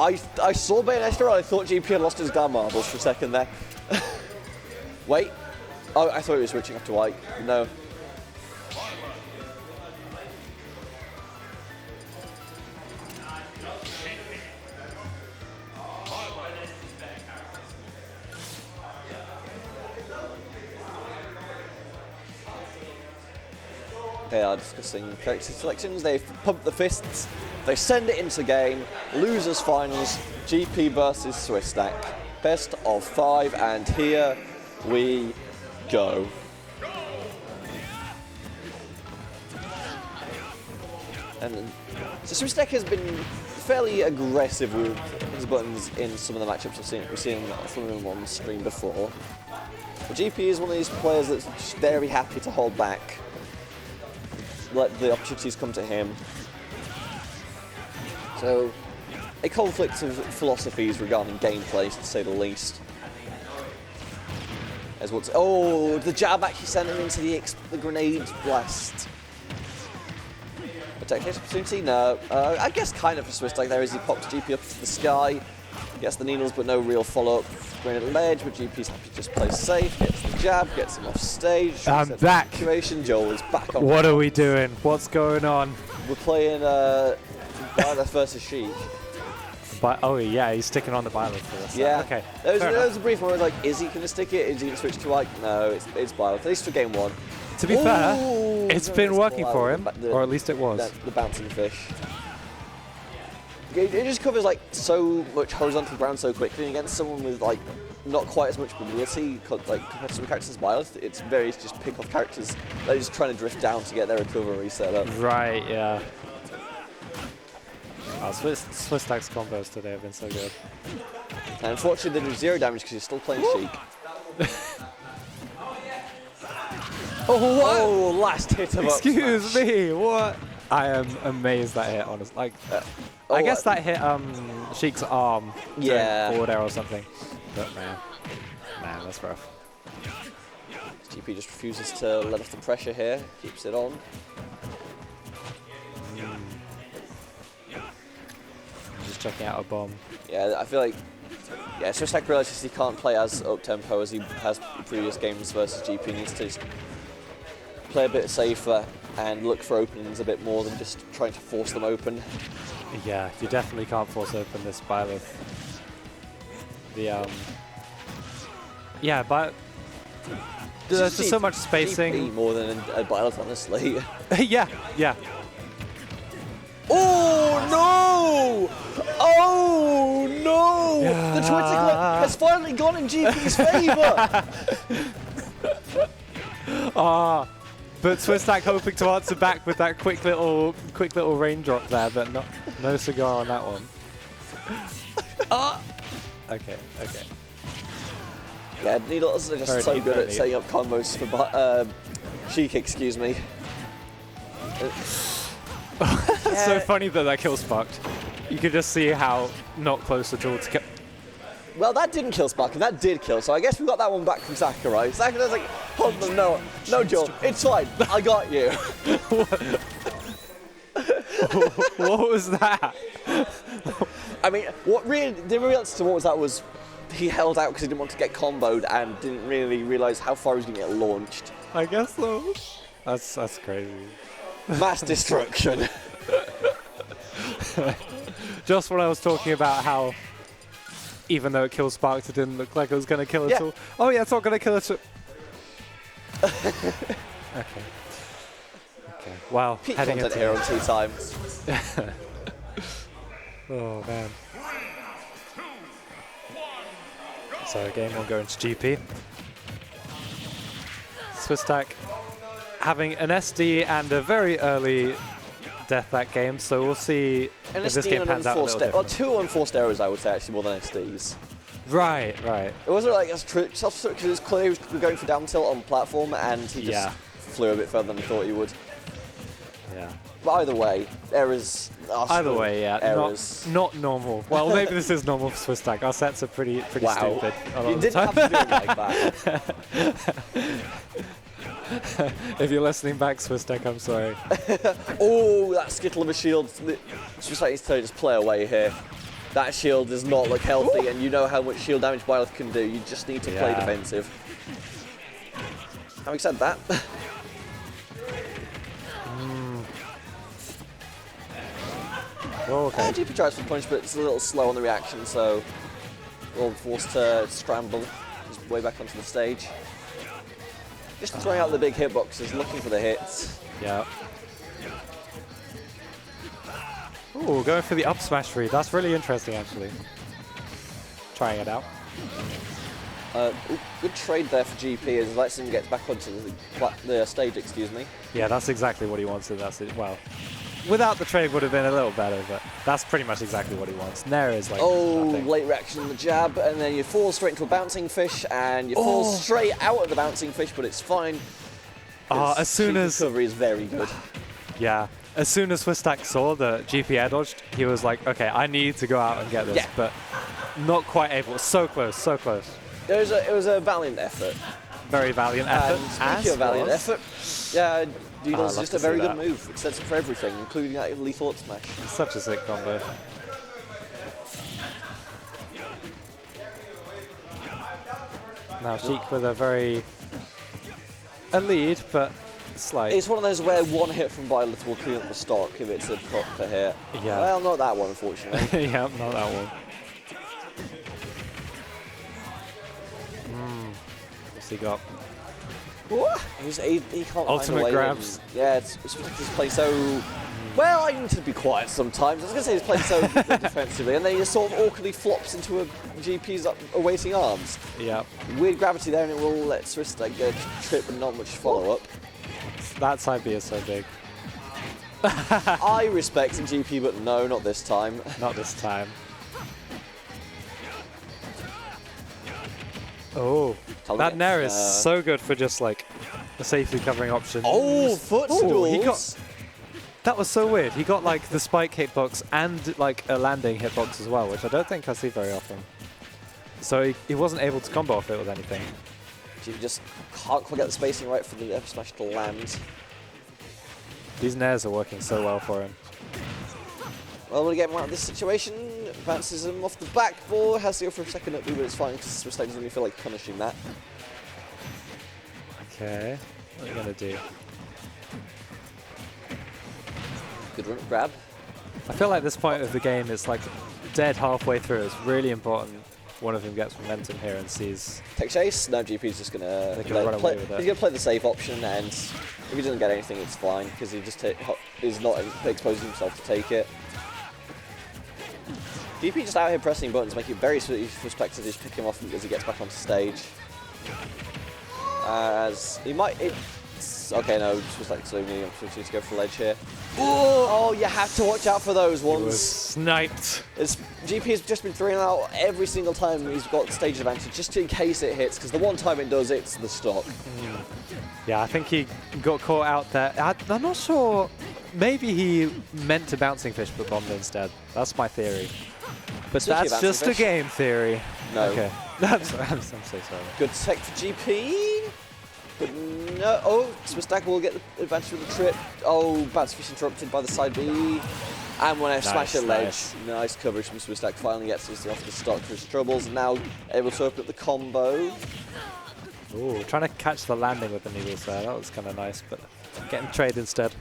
I saw Bayonetta and I thought GP had lost his guard marbles for a second there. Wait. Oh, I thought he was switching up to white. No. They are discussing character selections. They've pumped the fists. They send it into game. Losers finals. GP versus Swistak. Best of 5, and here we go. And so Swistak has been fairly aggressive with his buttons in some of the matchups we've seen from him on the stream before. But GP is one of these players that's just very happy to hold back. Let the opportunities come to him. So, a conflict of philosophies regarding gameplay, to say the least. As what's the jab actually sent him into the grenade blast. Attack opportunity? No. I guess kind of for Swistak there as he pops GP up into the sky. Gets the needles, but no real follow-up. Grenade at ledge, but GP's happy to just play safe. Gets the jab, gets him off stage. I'm back. Joel is back on. What are we doing? What's going on? We're playing Byleth versus Sheik. But oh yeah, he's sticking on the Byleth for this. Yeah. Okay. There was a brief where I was like, is he going to stick it? Is he going to switch to white? No, it's Byleth. At least for game 1. To be fair, it's been working for him, or at least it was. The bouncing fish. It just covers like so much horizontal ground so quickly, and against someone with like not quite as much mobility, like compared to some characters as Byleth, it's very just pick off characters. They're just trying to drift down to get their recovery set up. Right, yeah. Oh, Swistak's combos today have been so good. And unfortunately, they do 0 damage because you're still playing Sheik. Oh, last hit of Excuse me, what? I am amazed that hit, honestly. Like, I guess that hit Sheik's arm forward air or something. But man, that's rough. GP just refuses to let off the pressure here, keeps it on. Just checking out a bomb. Yeah, I feel like Swistak realizes he can't play as up-tempo as he has in previous games versus GP. He needs to just play a bit safer and look for openings a bit more than just trying to force them open. Yeah, you definitely can't force open this Byleth. But there's just so much spacing. GP more than a Byleth, honestly. yeah. Oh no! Oh no! Yeah. The Twitter clip has finally gone in GP's favour. But Swistak hoping to answer back with that quick little raindrop there, but no cigar on that one. Okay. Yeah, Needles are just so good at setting up combos for Sheik, excuse me. It's so funny that kill sparked. You could just see how not close at all to kill. Well, that didn't kill Spark, and that did kill, so I guess we got that one back from Sakurai. Sakurai's like, hold on, no, Joel, it's fine, I got you. What was that? I mean, the real answer to what was that was he held out because he didn't want to get comboed and didn't really realise how far he was going to get launched. I guess so. That's crazy. Mass destruction. Just when I was talking about how, even though it killed Sparks, it didn't look like it was going to kill it all. Oh yeah, it's not going to kill it all. Okay. Wow. Peak Heading content into here on tea time. Oh man. So game 1 going to GP. Swistak having an SD and a very early death that game, so we'll see if this game pans out a little different. Well, 2 unforced errors, I would say, actually, more than SDs. Right. It wasn't like because it was clear he was going for down tilt on platform, and he just flew a bit further than he thought he would. Yeah. But either way, errors are Either way, yeah. errors. Not normal. Well, maybe this is normal for Swistak. Our sets are pretty stupid. You didn't have to do it like that. If you're listening back, Swistak, I'm sorry. Oh, that skittle of a shield. Swistak needs to just play away here. That shield does not look healthy, and you know how much shield damage Byleth can do. You just need to play defensive. Having said that... Oh, okay. GP tries for punch, but it's a little slow on the reaction, so we'll be forced to scramble his way back onto the stage. Just throwing out the big hitboxes, looking for the hits. Yeah. Ooh, going for the up smash read. That's really interesting, actually. Trying it out. Good trade there for GP as he lets him get back onto the stage, excuse me. Yeah, that's exactly what he wanted. That's it. Well, without the trade would have been a little better, but that's pretty much exactly what he wants. Nair is like nothing. Late reaction on the jab, and then you fall straight into a bouncing fish, and you fall straight out of the bouncing fish, but it's fine. As soon as recovery is very good. Yeah, as soon as Swistak saw the GP air dodged, he was like, okay, I need to go out and get this, but not quite able. So close, so close. It was a valiant effort. Very valiant effort. And speaking of valiant effort, yeah, Doodle's just a very good that. move. It sets up for everything, including that lethal up smash. Such a sick combo. Now Sheik with a lead, but slight. It's one of those where one hit from Byleth will clean up the stock if it's a proper hit. Yeah. Well, not that one, unfortunately. Yeah, not that one. What's he got? What? He can't Ultimate find a way grabs. Yeah, it's just playing so... Well, I need to be quiet sometimes. I was going to say he's playing so defensively, and then he just sort of awkwardly flops into a GP's awaiting arms. Yeah. Weird gravity there, and it will let Swistak get a trip and not much follow-up. That side B is so big. I respect a GP, but no, not this time. Not this time. Oh, that Nair is so good for just like a safely covering option. Oh, footstools! That was so weird. He got like the spike hitbox and like a landing hitbox as well, which I don't think I see very often. So he wasn't able to combo off it with anything. GP just can't quite get the spacing right for the F smash to land. These Nairs are working so well for him. Well, we'll get him out of this situation. Bounces him off the backboard. Has to go for a second up B, but it's fine because Swistak doesn't really feel like punishing that. Okay, what are you going to do? Good run grab. I feel like this point of the game is like dead halfway through. It's really important one of them gets momentum here and sees... Tech chase? No, GP's just going to run away with it. He's going to play the safe option, and if he doesn't get anything, it's fine because he just is not exposing himself to take it. GP just out here pressing buttons, making it very easy for Swistak to just pick him off as he gets back onto stage. As he might... Okay, no, Swistak's only opportunity to go for the ledge here. Oh, you have to watch out for those ones. He was sniped. GP has just been throwing out every single time he's got stage advantage, just in case it hits, because the one time it does, it's the stock. Yeah, I think he got caught out there. I'm not sure. Maybe he meant to bouncing fish but bombed instead. That's my theory. But that's just a game theory. No. Okay. I'm so sorry. Good tech for GP. But no. Oh, Swistak will get the advantage with the trip. Oh, bounce fish interrupted by the side B. And one F smash at ledge. Nice coverage from Swistak. Finally gets us off the stock for his troubles. Now able to open up the combo. Ooh, trying to catch the landing with the needles there. That was kind of nice, but getting trade instead.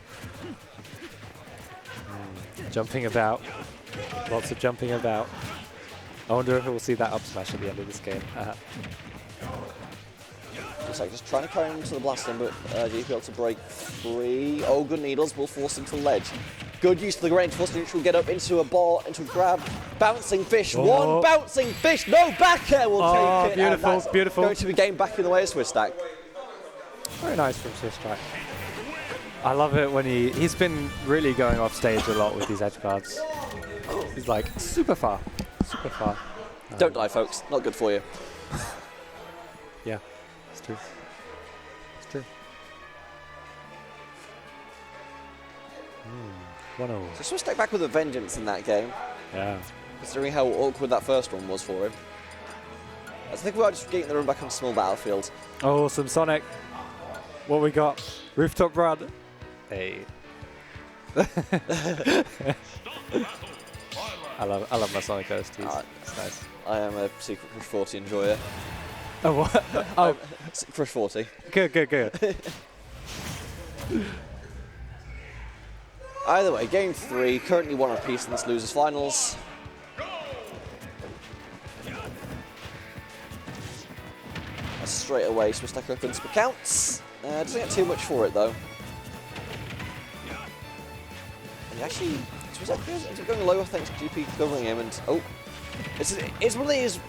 Jumping about. Lots of jumping about. I wonder if we'll see that up smash at the end of this game. Looks like just trying to carry him to the blasting, but GP able to break free. Oh, good needles will force him to ledge. Good use of the range, force neutral, get up into a ball, into a grab. Bouncing fish, one bouncing fish, no back air will take it. Beautiful, beautiful. Going to be game back in the way of Swistak. Very nice from Swistak. I love it when he's been really going off stage a lot with these edge guards. He's like super far, super far. Don't die, folks. Not good for you. Yeah, it's true. It's true. 1-0. So Swistak back with a vengeance in that game. Yeah. Considering how awkward that first one was for him. I think we are just getting the run back on small battlefield. Oh, some Sonic. What we got? Rooftop run. Hey. I love my Sonic OSTs. It's nice. I am a secret Crush 40 enjoyer. Oh, what? Oh, Crush 40. good. Either way, game 3, currently 1 apiece in this losers finals. Straight away, Swistak opens for counts. Doesn't get too much for it though. And actually, Swistak ends up going low thanks to GP covering him, and it's one of these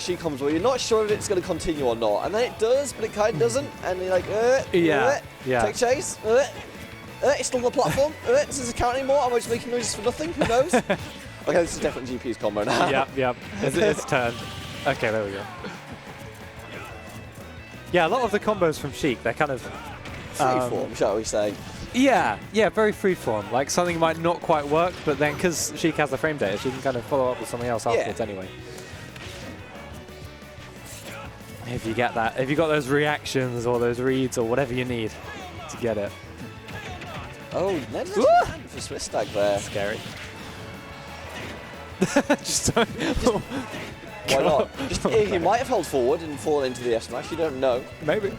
she comes where you're not sure if it's going to continue or not, and then it does, but it kind of doesn't, and you're like, yeah. take chase, it's still on the platform, does this count anymore? Am I just making noises for nothing? Who knows? Okay, this is definitely GP's combo now. Yep. It's turned. Okay, there we go. Yeah, a lot of the combos from Sheik, they're kind of freeform, shall we say? Yeah, very freeform. Like something might not quite work, but then because Sheik has the frame data, she can kind of follow up with something else afterwards anyway. If you get that, if you got those reactions or those reads or whatever you need to get it. Oh, there's a hand for Swistak there. Scary. Just don't. Why not? He might have held forward and fallen into the S smash. You don't know. Maybe.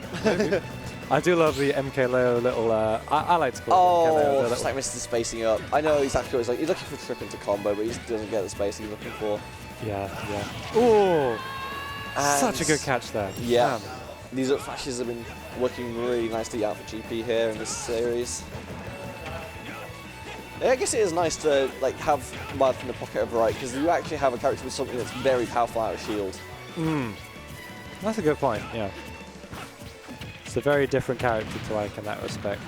I do love the MKLeo little. I like to call it MKLeo. Oh, just like misses the spacing up. I know exactly what he's like. He's looking for trip into combo, but he doesn't get the spacing he's looking for. Yeah. Ooh, such a good catch there. Yeah. These up flashes have been working really nicely out for GP here in this series. I guess it is nice to have Marth in the pocket of right, because you actually have a character with something that's very powerful out of shield. That's a good point, yeah. It's a very different character to like in that respect.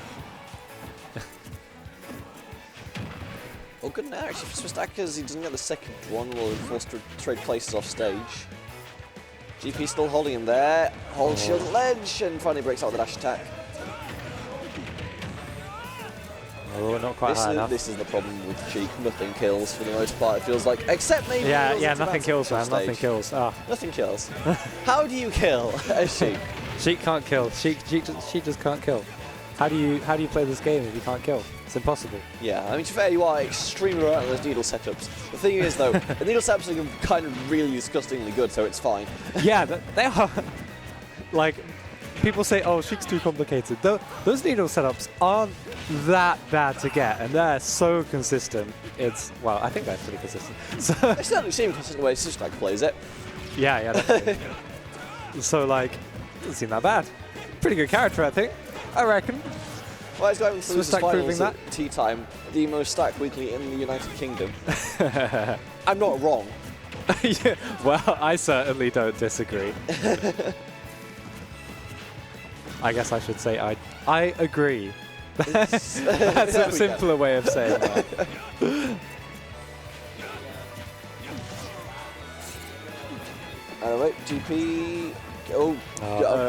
Well, good now actually for Swistak, because he doesn't get the second one, while he's forced to trade places off stage. GP still holding him there, holds shield at ledge, and finally breaks out with the dash attack. Oh, not quite high enough. This is the problem with Sheik. Nothing kills for the most part, it feels like. Except maybe... Yeah, nothing kills, man. Nothing kills. Nothing kills. How do you kill a Sheik? Sheik can't kill. Sheik just can't kill. How do you play this game if you can't kill? It's impossible. Yeah, I mean, to be fair, you are extremely right on those needle setups. The thing is, though, the needle setups are kind of really disgustingly good, so it's fine. Yeah, they are. Like, people say, oh, Sheik's too complicated. Those needle setups aren't that bad to get, and they're so consistent. Well, I think they're pretty consistent. So it certainly seems consistent the way Swistak plays it. Yeah, definitely. So, like, doesn't seem that bad. Pretty good character, I think. I reckon. Well, it's going to the finals that? at tea time, the most stacked weekly in the United Kingdom. I'm not wrong. Yeah, well, I certainly don't disagree. I guess I should say I agree. That's a simpler way of saying that. Alright, GP. Oh,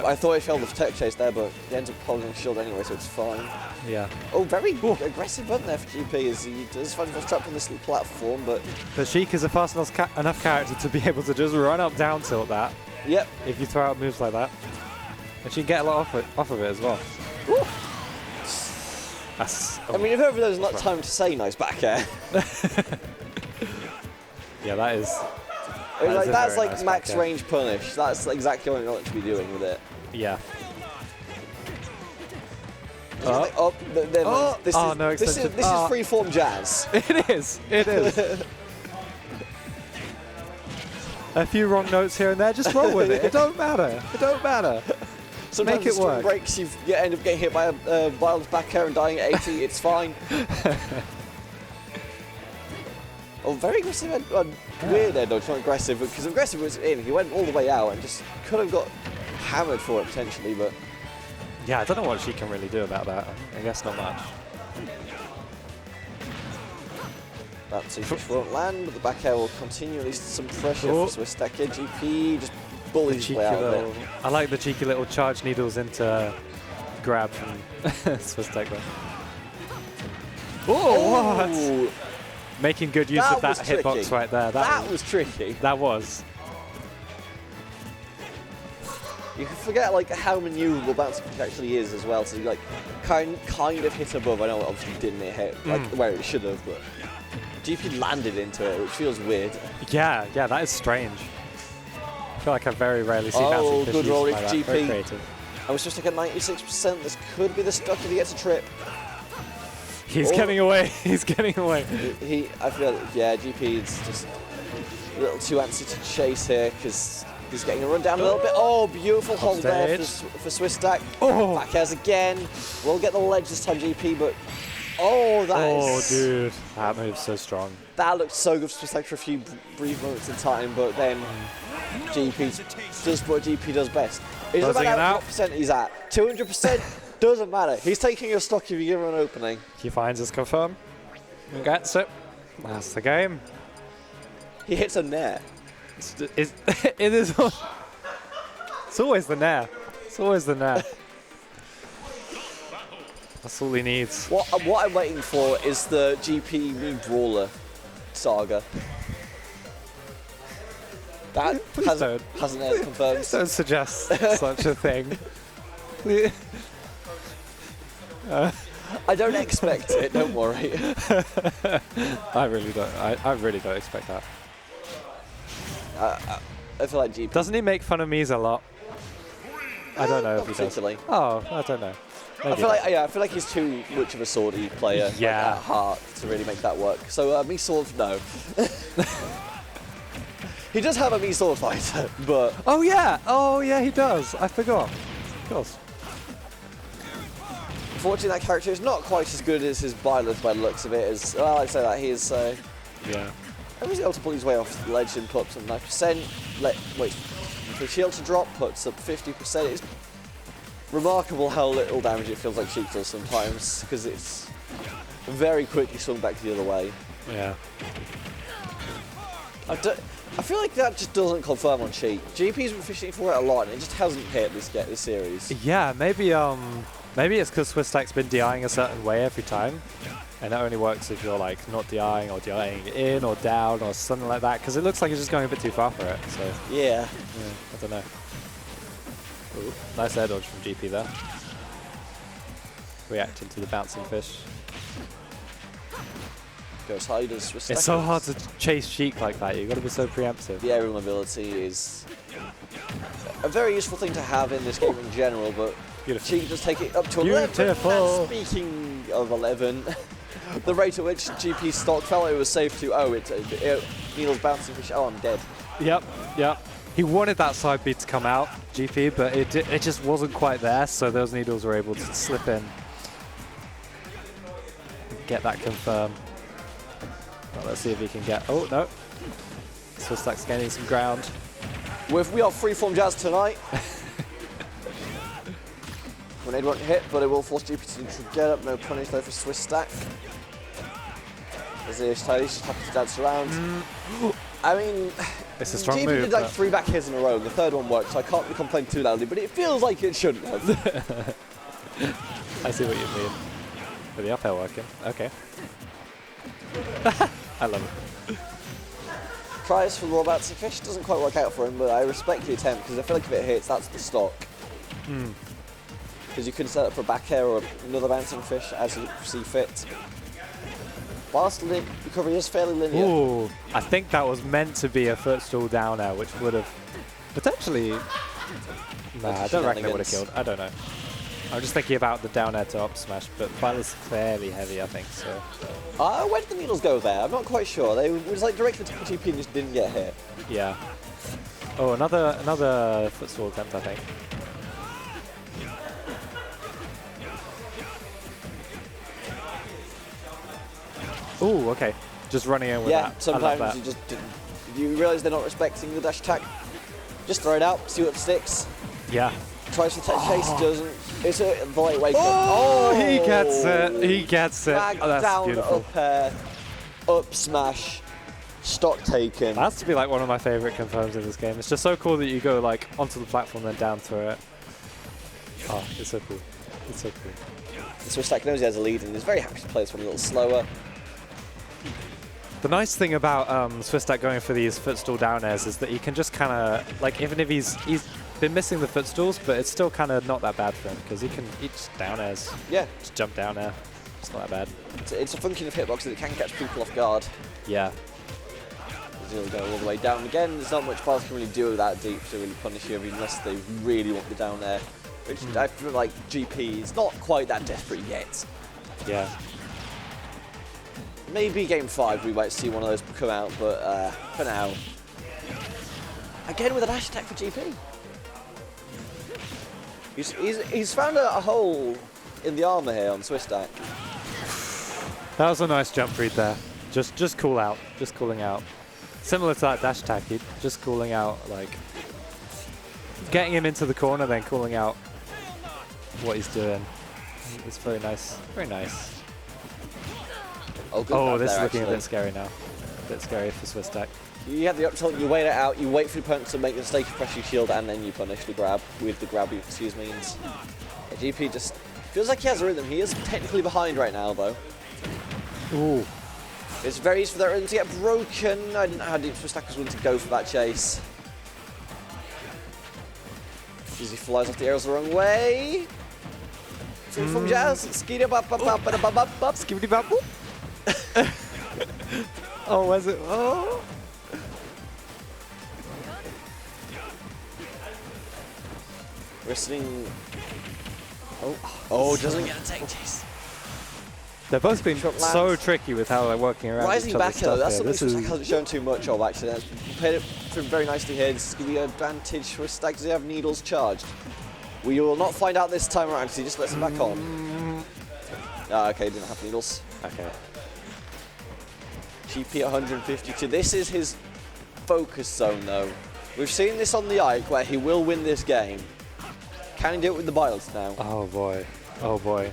I thought he failed the tech chase there, but he ends up holding his shield anyway, so it's fine. Yeah. Oh, very aggressive button there for GP as he does find himself trapped on this little platform, but Sheik is a fast enough character to be able to just run up down tilt that. Yep. If you throw out moves like that. And she can get a lot off of it as well. Ooh. I mean, if ever there's not time to say nice back air. Yeah, that is. That's like nice max range punish. That's exactly what you're meant to be doing with it. Yeah. This is freeform jazz. It is. A few wrong notes here and there, just roll with it. It don't matter. Sometimes make it work. Breaks, you end up getting hit by a wild back air and dying at 80. It's fine. Oh, very aggressive. Weird end, not aggressive, because aggressive was in. He went all the way out and just could have got hammered for it potentially, but yeah, I don't know what she can really do about that. I guess not much. That's a fish won't land, but the back air will continue. At least some pressure for Swistak. GP just bullies his way out of it. I like the cheeky little charge needles into grab from Swistak there. Oh, what? Making good use of that hitbox right there. That was tricky. That was. You can forget how maneuverable bouncing kick actually is as well. So you kind of hit above. I know it obviously didn't hit where it should have, but GP landed into it, which feels weird. Yeah, that is strange. I feel like I very rarely see bouncing fish good roll used if like that. Very GP. creative. I was just like at 96%. This could be the stuck if he gets a trip. He's getting away. He's getting away. I feel like, yeah, GP is just a little too antsy to chase here because he's getting a run down a little bit. Oh, beautiful hold there for Swistak. Oh. Back airs again. We'll get the ledge this time, GP, but that is... Dude, that move's so strong. That looked so good for Swistak for a few brief moments in time, but then GP does what GP does best. It doesn't matter what percent he's at. 200% doesn't matter. He's taking a stock if you give him an opening. He finds his confirm and gets it. That's the game. He hits a nair. It is. It's always the nair. It's always the nair. That's all he needs. What I'm waiting for is the GP Mii Brawler saga. That hasn't yet confirmed. Don't suggest such a thing. I don't expect it. Don't worry. I really don't. I really don't expect that. I feel like GP Doesn't he make fun of Mies a lot? I don't know if he does. Oh, I don't know. I feel like he's too much of a swordy player at heart to really make that work. So Mii sword, no. He does have a Mii sword fighter, but oh yeah, he does. I forgot. Of course. Unfortunately, that character is not quite as good as his Byleth by the looks of it. As well, I'd say that he is. Yeah. He was able to pull his way off the ledge and put up some 9%. Wait for shield to drop, puts up 50%. It's remarkable how little damage it feels like Sheik does sometimes, because it's very quickly swung back the other way. Yeah. I feel like that just doesn't confirm on Sheik. GP's been fishing for it a lot, and it just hasn't hit this series. Yeah, maybe it's because Swistak's been DIing a certain way every time, and it only works if you're like not DIing or DIing in or down or something like that. Because it looks like it's just going a bit too far for it. So yeah, I don't know. Ooh, nice air dodge from GP there. Reacting to the bouncing fish. Goes high, does Swistak. It's so hard to chase Sheik like that. You've got to be so preemptive. The aerial mobility is a very useful thing to have in this game in general, but Sheik does take it up to 11. And speaking of 11, the rate at which GP stock felt it was safe to. Oh, Needle's bouncing fish. Oh, I'm dead. Yep. He wanted that side beat to come out, GP, but it just wasn't quite there, so those needles were able to slip in. Get that confirmed. Well, let's see if he can get... Oh, no. Swistak's gaining some ground. We are freeform jazz tonight. Grenade won't hit, but it will force GP to get up. No punish though for Swistak. As he's just happy to dance around. I mean, it's a strong GP move. Did like 3 back hits in a row, and the third one worked, so I can't complain too loudly, but it feels like it shouldn't have. I see what you mean. With the up air working. Okay. I love it. Tries for the raw bouncing fish, doesn't quite work out for him, but I respect the attempt because I feel like if it hits, that's the stock. Because you can set up for a back air or another bouncing fish as you see fit. Whilst recovery is fairly linear. Ooh, I think that was meant to be a footstool down air, which would have potentially. Nah, I don't reckon it would have killed. I don't know. I'm just thinking about the down air to up smash, but Violet's fairly heavy, I think, so. Where did the needles go there? I'm not quite sure. It was like directly to GP and just didn't get hit. Yeah. Oh, another footstool attempt, I think. Ooh, okay. Just running in with that. Yeah, sometimes you just you realise they're not respecting the dash attack. Just throw it out, see what sticks. Yeah. Tries to chase, doesn't. It's a light wake up. Oh, he gets it. He gets it. Drag That's down, beautiful. up air, up smash, stock taken. That has to be like one of my favourite confirms in this game. It's just so cool that you go like onto the platform then down through it. Oh, it's so cool. It's so cool. Swistak knows he has a lead and is very happy to play this one a little slower. The nice thing about Swistak going for these footstool down airs is that he can just kind of, like, even if he's been missing the footstools, but it's still kind of not that bad for him because he can each down airs. Yeah. Just jump down air. It's not that bad. It's a funky enough hitbox that it can catch people off guard. Yeah. He'll go all the way down again. There's not much Bars can really do that deep to really punish you unless they really want the down there. Which I feel like GP is not quite that desperate yet. Yeah. Maybe game 5 we might see one of those come out, but for now. Again with a dash attack for GP. He's found a hole in the armor here on Swistak. That was a nice jump read there. Just call out. Just calling out. Similar to that dash attack, just calling out, like, getting him into the corner, then calling out what he's doing. It's very nice. Very nice. Oh, this is looking actually a bit scary now. A bit scary for Swistak. You have the up tilt, you wait it out, you wait for the opponent to make the mistake of pressing shield, and then you punish the grab with the grab use means. GP just feels like he has a rhythm. He is technically behind right now, though. Ooh. It's very easy for that rhythm to get broken. I didn't know how deep Swistak was willing to go for that chase. Easy flies off the arrows the wrong way. Free from Jazz. Skiddy bop bop bop bop bop bop. Skibidi bop boop. Oh, was it? Oh. Wrestling. Oh, doesn't get a take chase. They've both been so tricky with how they're working around Rising each other's back though, that's stuff something Swistak hasn't shown too much of actually. That's played it through very nicely here. This is going to be an advantage for Swistak. Does he have needles charged? We will not find out this time around because he just lets them back on. Ah, okay, didn't have needles. Okay. GP at 152. This is his focus zone though. We've seen this on the Ike where he will win this game. Can he do it with the Byleth now? Oh boy. Oh boy.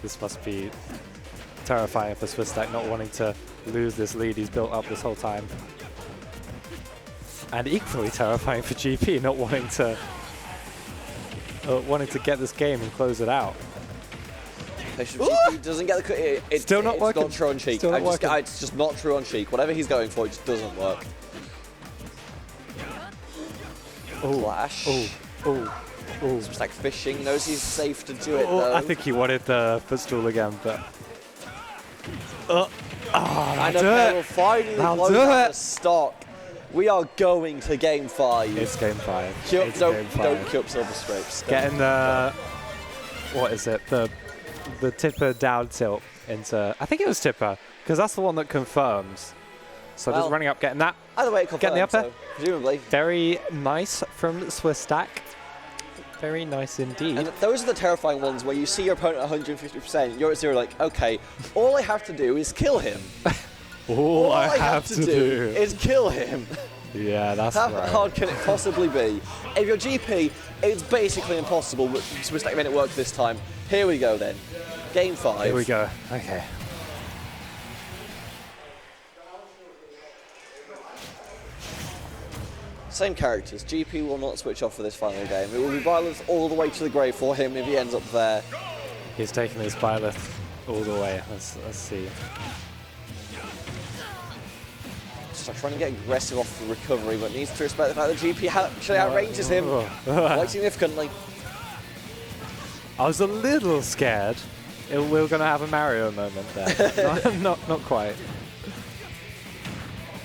This must be terrifying for Swistak, not wanting to lose this lead he's built up this whole time. And equally terrifying for GP, not wanting to get this game and close it out. GP doesn't get the it's still not working. It's not true on cheek. Still not working. It's just not true on cheek. Whatever he's going for, it just doesn't work. Oh. Flash. Oh. Oh. Oh. Swistak fishing, knows he's safe to do it though. I think he wanted the footstool again, but... And okay, we'll finally close out the stock. We are going to game 5. It's game 5. Don't queue up Silver Scrapes. Getting the... What is it? The tipper down tilt into... I think it was tipper, because that's the one that confirms. So just running up, getting that. Either way, it confirms, getting the upper. So, presumably. Very nice from Swistak. Very nice indeed. And those are the terrifying ones where you see your opponent at 150%, you're at 0, like, okay, all I have to do is kill him. all I have to do is kill him. Yeah, that's How right. hard can it possibly be? If you're GP, it's basically impossible, but Swistak made it work this time. Here we go then. Game 5. Here we go. Okay. Same characters. GP will not switch off for this final game. It will be violence all the way to the grave for him if he ends up there. He's taking his Byleth all the way. Let's see. Just trying to get aggressive off the recovery, but needs to respect the fact that GP actually outranges him quite significantly. I was a little scared. We were going to have a Mario moment there. not quite.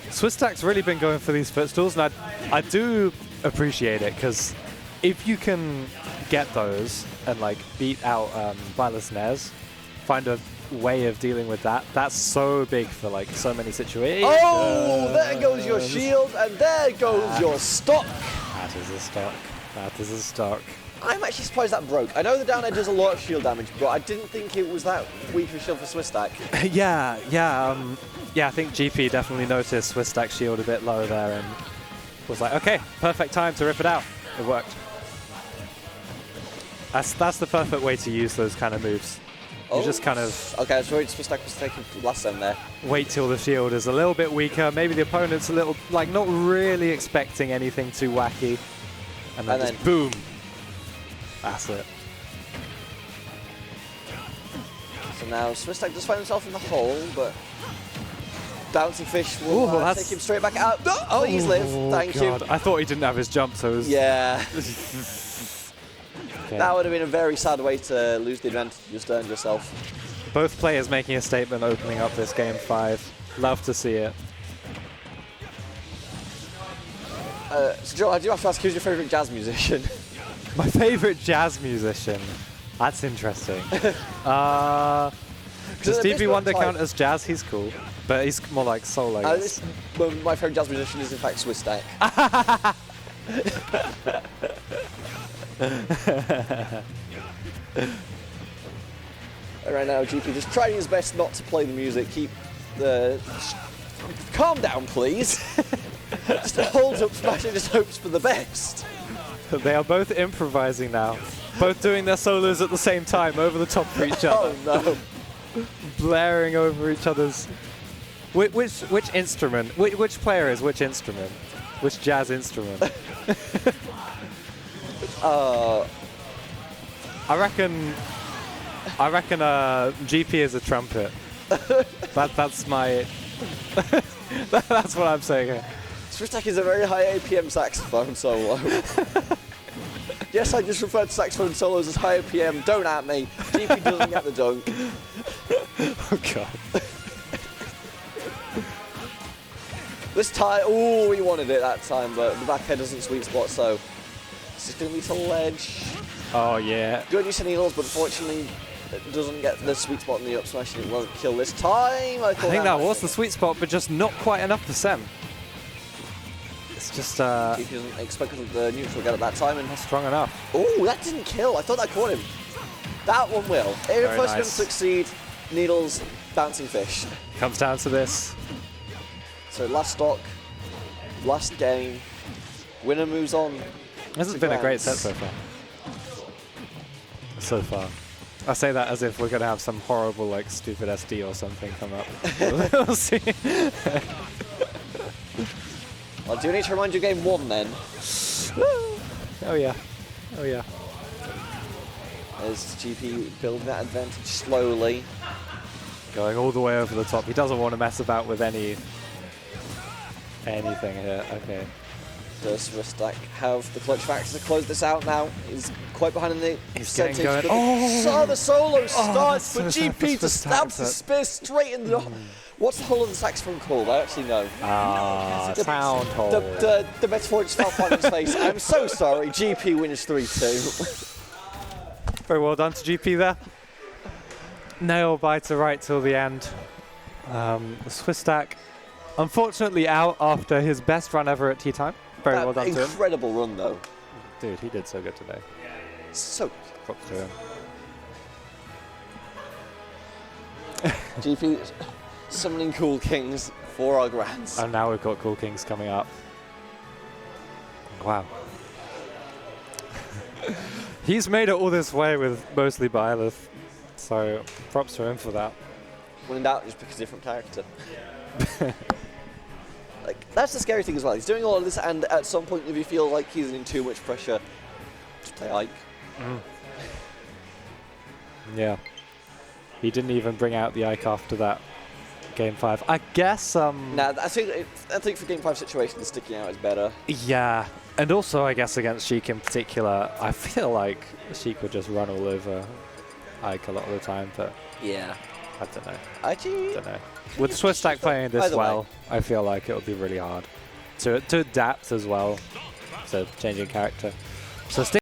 Swistak's really been going for these footstools, and I do appreciate it, because if you can get those and like beat out Byleth's Nez, find a way of dealing with that, that's so big for like so many situations. Oh, there goes your shield, and there goes your stock. That is a stock. That is a stock. I'm actually surprised that broke. I know the down edge does a lot of shield damage, but I didn't think it was that weak of a shield for Swistak. Yeah, I think GP definitely noticed Swistak's shield a bit low there and was like, okay, perfect time to rip it out. It worked. That's the perfect way to use those kind of moves. You just kind of... Okay, I was worried Swistak was taking last time there. Wait till the shield is a little bit weaker. Maybe the opponent's a little, like, not really expecting anything too wacky. And then just boom. That's it. So now Swistak does find himself in the hole, but Bouncing Fish will take him straight back out. Oh, please live. Thank you. I thought he didn't have his jump, so it was... Yeah. Okay. That would have been a very sad way to lose the advantage you just earned yourself. both players making a statement opening up this game 5. Love to see it. So Joel, I do have to ask, who's your favourite jazz musician? My favorite jazz musician. That's interesting. Does Stevie Wonder count as jazz? He's cool, but he's more like soul, I guess. My favourite jazz musician is in fact Swistak. Right now, GP just trying his best not to play the music. Keep the. Calm down, please. Just holds up Smash and just hopes for the best. They are both improvising now. Both doing their solos at the same time, over the top for each other. Oh no. Blaring over each other's... Which instrument? Which player is which instrument? Which jazz instrument? I reckon GP is a trumpet. That's my... that's what I'm saying here. Swistak is a very high APM saxophone solo. Yes, I just referred to saxophone solos as high APM. Don't at me. GP doesn't get the dunk. Oh god. This time, ooh, he wanted it that time, but the back head doesn't sweet spot, so it's just going to be to ledge. Oh yeah. Good use of needles, but unfortunately it doesn't get the sweet spot in the up smash and it won't kill this time. I think that was the sweet spot, but just not quite enough to send. It's just He doesn't expect the neutral get at that time and not strong enough. Oh, that didn't kill. I thought that caught him. That one will. If Very first nice. doesn't succeed, needles, bouncing fish. Comes down to this. So last stock, last game, winner moves on. This has been a great set so far. So far. I say that as if we're going to have some horrible, like, stupid SD or something come up. We'll see. Well, do you need to remind you game 1 then? Oh yeah. Oh yeah. As GP building that advantage slowly. Going all the way over the top. He doesn't want to mess about with anything here. Okay. Does Swistak have the clutch factor to close this out now? He's quite behind in the percentage. Going. Oh, the solo starts, so but sad GP for just Swistak, stabs the spear straight in the... What's the hole of the saxophone called? I actually know. Sound hole. The metaphor just fell flat on his face. I'm so sorry. GP wins 3-2. Very well done to GP there. Nail biter right till the end. Swistak, unfortunately, out after his best run ever at tea time. Very well done to him. Incredible run, though. Dude, he did so good today. So Props to him. GP summoning Cool Kings for our grands. And now we've got Cool Kings coming up. Wow. He's made it all this way with mostly Byleth, so props to him for that. When in doubt, just pick a different character. Like, that's the scary thing as well. He's doing all of this, and at some point, if you feel like he's in too much pressure, just play Ike. Yeah. He didn't even bring out the Ike after that game 5. I guess. Nah, I think for game 5 situations, sticking out is better. Yeah, and also I guess against Sheik in particular, I feel like Sheik would just run all over Ike a lot of the time, but yeah, I don't know. I don't know. With Swistak playing this well, I feel like it would be really hard to adapt as well to changing character. So